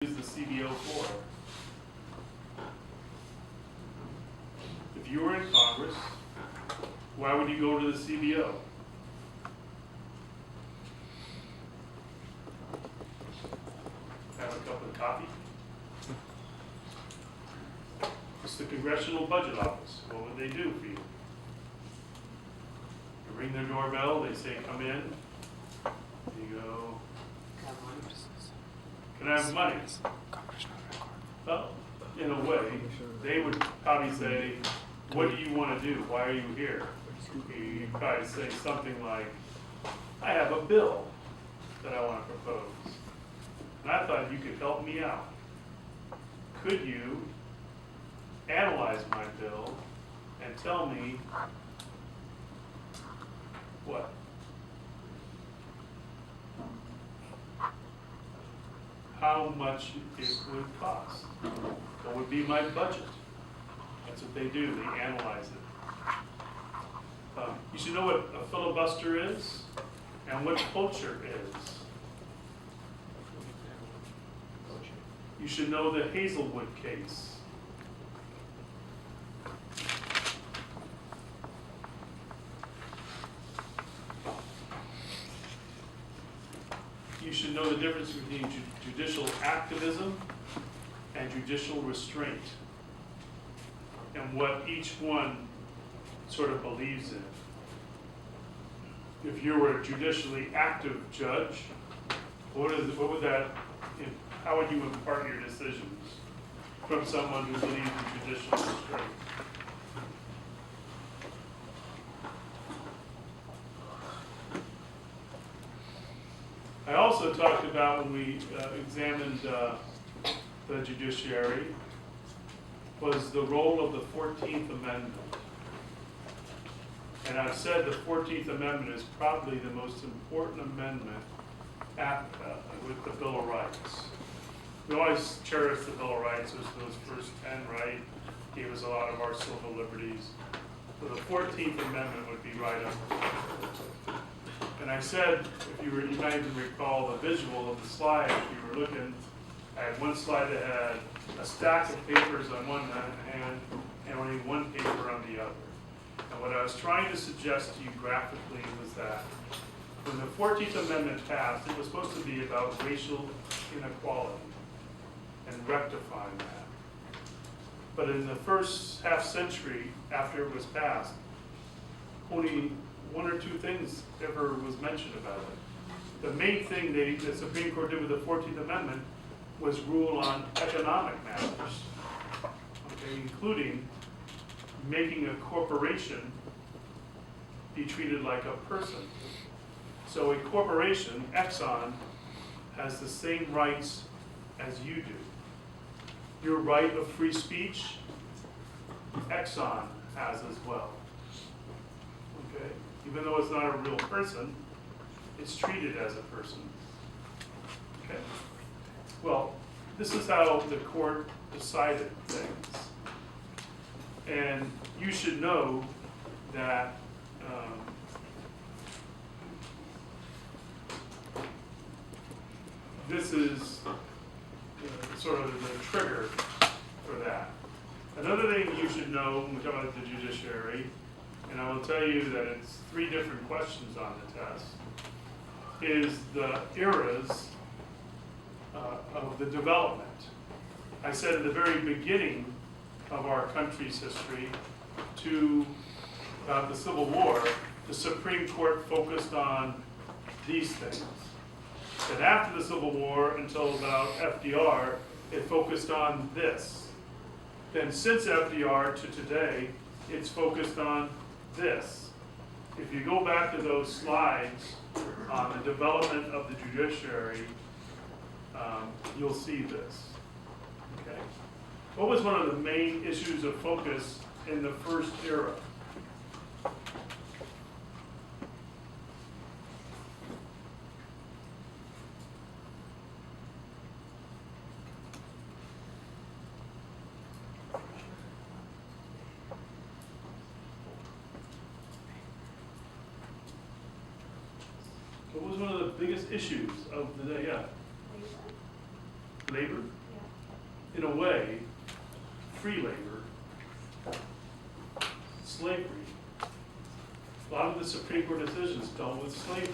use the CBO for. If you were in Congress, why would you go to the CBO? Have a cup of coffee? It's the Congressional Budget Office. What would they do for you? You ring their doorbell, they say, come in. You go, can I have money? Well, in a way, they would probably say, what do you want to do? Why are you here? You'd probably say something like, I have a bill that I want to propose. And I thought you could help me out. Could you analyze my bill and tell me what? How much it would cost? What would be my budget? That's what they do, they analyze it. You should know what a filibuster is and what cloture is. You should know the Hazelwood case. You should know the difference between judicial activism and judicial restraint, and what each one sort of believes in. If you were a judicially active how would you impart your decisions from someone who believes in judicial restraint? I also talked about when we examined the judiciary was the role of the 14th Amendment. And I've said the 14th Amendment is probably the most important amendment with the Bill of Rights. We always cherish the Bill of Rights. It was those first 10, right? Gave us a lot of our civil liberties. So the 14th Amendment would be right up there. And I said, you might even recall the visual of the slide, if you were looking, I had one slide that had a stack of papers on one hand and only one paper on the other. And what I was trying to suggest to you graphically was that when the 14th Amendment passed, it was supposed to be about racial inequality and rectifying that. But in the first half century after it was passed, only one or two things ever was mentioned about it. The main thing the Supreme Court did with the 14th Amendment was rule on economic matters, okay, including making a corporation be treated like a person. So a corporation, Exxon, has the same rights as you do. Your right of free speech, Exxon has as well. Okay? Even though it's not a real person, it's treated as a person. Okay? Well, this is how the court decided things. And you should know that this is sort of the trigger for that. Another thing you should know when we talk about the judiciary, and I will tell you that it's 3 different questions on the test, is the eras of the development. I said at the very beginning of our country's history to the Civil War, the Supreme Court focused on these things. And after the Civil War, until about FDR, it focused on this. Then since FDR to today, it's focused on this. If you go back to those slides on the development of the judiciary, you'll see this. Okay. What was one of the main issues of focus in the first era? What was one of the biggest issues of the day? Yeah. labor, Yeah. in a way, free labor, slavery. A lot of the Supreme Court decisions dealt with slavery.